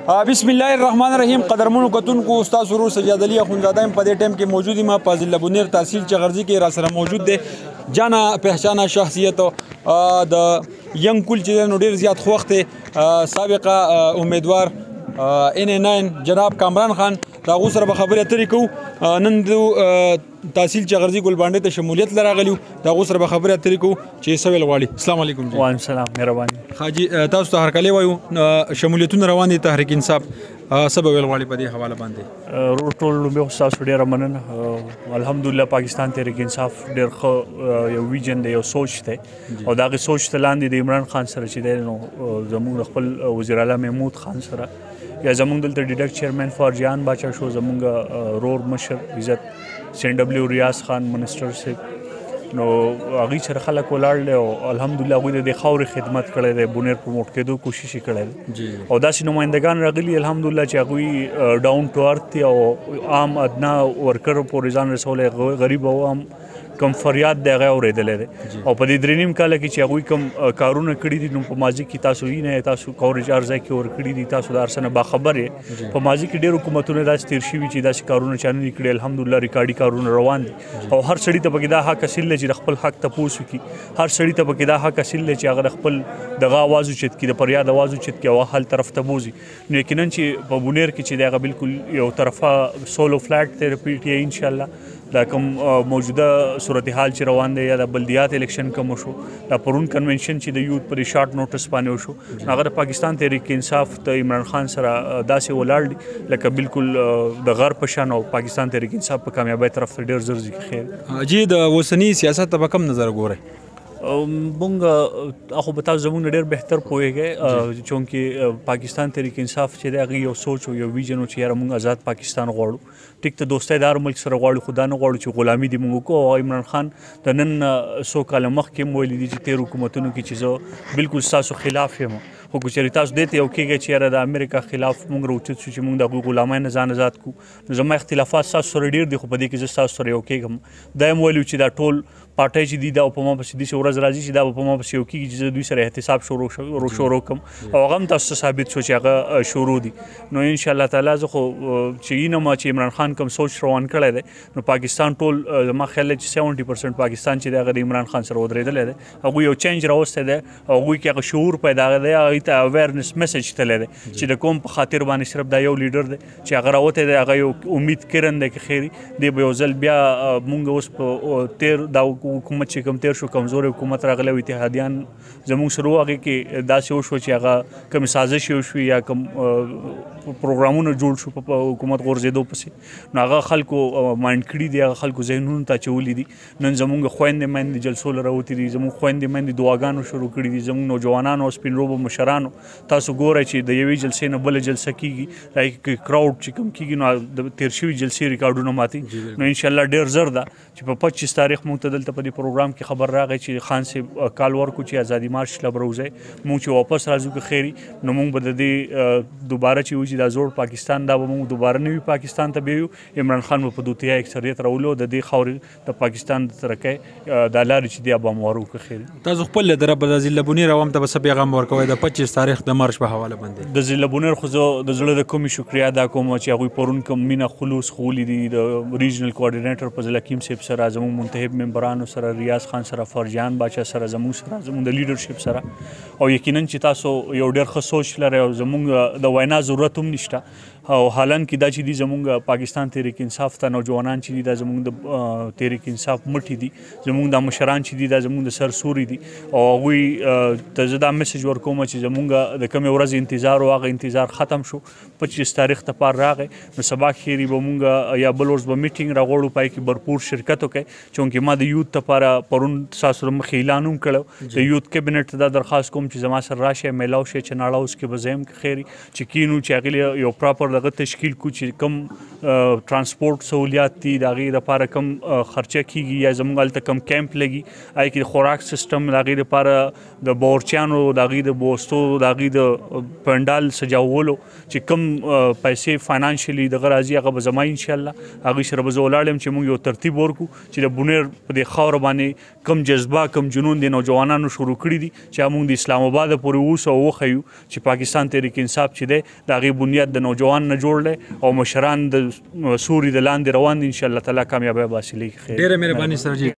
بسم الله الرحمن الرحیم. قدرمنو کتونکو استاد ورور سجاد علي اخونزاده په دې ټیم کې موجود ما په ضلع بونیر تحصیل چغرزي کې را سره موجود دی. جانا پہچانا شخصیت د ینګ کول چې نو ډیر زیات خوښ دی سابقه امیدوار ان9 جناب کامران خان تاغو سره به خبرې اترې کوو. نن د تحصیل چغرزي ګلبانډې ته شمولیت لراغلیو تاغو سره به خبرې اترې کوو چې سویل غواړي. السلام علیکم. وعلیکم السلام. مهرباني حاجی تاسو ته هرکلی وایو شمولیتونه روان دي تحریک انصاف سبب ویل غواړي په دې حواله باندې. ټول لومبه تاسو ډیره مننه. الحمدلله پاکستان تحریک انصاف ډیر ښه یو ویژن دی یو سوچ دی او دغه سوچ ته لاندې د عمران خان سره چې دی نو زموږ خپل وزیر اعلی محمود خان سره یا زمونږ دلته ډیډکټ چیرمن فارجان باچا شو زمونږ رور مشر عزت سین ډبلیو ریاض خان منسٹر سے نو هغوی سره خلک ولاړ دی او الحمدلله هغوی د دې خاورې خدمت کړی دی بونیر پروموټ کېدو کوشش یې کړی دی او داسې نمایندګان راغلي الحمدلله چې هغوی ډاون ټو ارث دي او عام ادنا ورکر پورې ځان رسولی غریب او عام کم فریاد دی هغه اورېدلی دی او په دې درې نیم کاله کې چې هغوی کم کارونه کړي دي نو په ماضي کې تاسو نه تاسو کورج هر ځای کې ورکړي دي تاسو د هر څه نه باخبر یې. په ماضي کې ډېر حکومتونه داسې تېر شوي چې داسې کارونه چا نه دي کړي. الحمدلله ریکارډي کارونه روان دي او هر سړي ته پکې دا حق حاصل دی چې د خپل حق تپوس وکړي. هر سړي ته پکې دا حق حاصل دی چې هغه د خپل دغه اواز اوچت کړي د فریاد اواز اوچت کړي او حل طرف ته بوځي. نو یقینا چې په بونیر کې چې دی هغه بالکل یو طرفه سولو فلیټ دی رپیټ یې انشاءالله دا کوم موجوده صورتحال چې روان دی یا د بلدیات الیکشن کوم شو دا پرون کنونشن چې د یوت پر شارټ نوټس باندې وشو هغه د پاکستان تحریک انصاف ته عمران خان سره داسې ولاړ دي لکه بالکل د غرب په شان او پاکستان تحریک انصاف په کامیابی طرف ته ډېر زر ځي. خیر جی د اوسنی سیاست ته په کوم نظر ګورئ؟ مونږ خو به تاسو زموږ ډېر بهتر پوهیږئ چونکې پاکستان تحریک انصاف چې دی هغې یو سوچ او یو ویژن و چې یاره مونږ آزاد پاکستان غواړو. ټیک ته دوستۍ دار ملک سره غواړو خو دا نه غواړو چې غلامي دې مونږ وکړو. او عمران خان د نن څو کاله مخکې هم ویلي دي چې تېر حکومتونو کې چې زه بالکل ستاسو خلاف یم خو که چېرې تاسو دې ته یو کېږئ چې یاره د امریکا خلاف مونږ راوچت شو چې مونږ د هغوی غلامۍ نه ځان آزاد کړو نو زما اختلافات ستاسو سره ډېر دي خو په دې کې زه ستاسو سره یو کېږم. دا هم ویلي چې دا ټول پارټۍ چې دي دا په ما پسې داسې ورځ راځي چې دا به په ما پسې یو کېږي چې زه دوی سره احتساب شروع کړم او هغه هم تاسو ته ثابت شو چې هغه شروع دي. نو انشاءالله تعالی زه خو چې وینم چې عمران خان کوم سوچ روان کړی دی نو پاکستان ټول زما خیال دی چې 70% پاکستان چې دی هغه د عمران خان سره ودرېدلی دی. هغوی یو چینج راوستی دی او هغوی کې هغه شعور پیدا دی هغوی ته اویرنس میسج تللی دی چې د کوم په خاطر باندې صرف دا یو لیډر دی چې هغه راوتی دی هغه یو امید کرن دی که خیري دی به یو ځل بیا مونږ اوس په تېر دا حکومت چې کوم تېر شو کمزورې حکومت راغلی او اتحادیان زموږ سره هغې کې داسې وشوه چې هغه کومې سازش وشوي یا کوم پروګرامونه جوړ شو په حکومت غورځېدو پسې نو هغه خلکو مایند کړي دي هغه خلکو ذهنونو ته اچولي دي. نن زموږ خویندې میندې جلسو له راوتي دي زموږ خویندې میندې دعاګانو شروع کړي دي زموږ نوجوانانو او سپین روبو مشرانو تاسو ګورئ چې د یوې جلسې نه بله جلسه کېږي هغې کې کراوډ چې کوم کېږي نو د تېر شوي جلسې ریکارډونه ماتي. نو انشاءالله ډېر زر ده چې په 25 تاریخ مونږ ته دلته په دې پروګرام کې خبر راغی چې خان صاحب کال ورکړو چې ازادي مارچ له به راوځئ مونږ چې واپس راځو که خیري نو مونږ به د دې دوباره چې وي چې دا زوړ پاکستان دا به مونږ دوباره نوي پاکستان ته بیایو. عمران خان به په دوتیا اکثریت راولو د دې خاورې د پاکستان د ترقۍ دا لارې چې دی به هموارو که خیري. تاسو خپل د رب د ضلع بونیر عوام ته به څه پیغام ورکوئ د 25 تاریخ د مارچ په حواله باندې؟ د ضلع بونیر خو زه د زړه د کومې شکریا ادا کوم چې هغوی پرون کوم مینه خلوص ښوولي دي د ریجنل کوارډینیټر فضل حکیم صاحب سره زموږ منتخب ممبرانو سره ریاض خان سره فرجان باچا سره زموږ د لیډرشپ سره او یقینا چې تاسو یو ډېر ښه سوچ لرئ او زموږ د وینا ضرورت هم نشته او حالان کې دا چې دي زموږ پاکستان تحریک انصاف ته نوجوانان چې دي دا زموږ د تحریک انصاف مټې دي زموږ د مشران چې دي دا زموږ د سر سوري دي او هغوی ته زه دا میسج ورکوم چې زموږ د کومې ورځې انتظار و هغه انتظار ختم شو 25 تاریخ ته پار راغی نو سبا خیري به مونږ یا بل ورځ به میټینګ راغواړو پای کې भरपूर شرکت وکړي چونکې ما د یوت لپاره پرون تاسو سره مخې اعلان هم کړی د یوت کابینټ ته دا درخواست کوم چې زما سره راشئ میلاو شئ چې ناړه اوس کې به زه یم که خیري چې کینو چې هغې یو پراپر دغه تشکیل کو چې کم ترانسپورت سہولیات دي د هغې دپاره کم خرچه کیږي یا زموږ هلته کم کیمپ لګي هغې کې د خوراک سیسټم د هغې دپاره د باورچیانو د هغې د بوستو د هغې د پنډال سجاولو چې کم پیسې فاینانشلی دغه راځي هغه به زما انشاءالله هغې سره به زه ولاړ یم چې موږ یو ترتیب ورکړو چې د بونیر په دې خاوره باندې کم جذبه کم جنون د نوجوانانو شروع کړي دي چې موږ د اسلام آباد پورې اوسو او وښیو چې پاکستان تحریک انصاف چې دی د هغې بنیاد د نوجوان نه جوړ دی او مشران د سوري د لاندې روان دي انشاءالله تعالی کامیابی به حاصلېږي. ډېره مهرباني سرجي.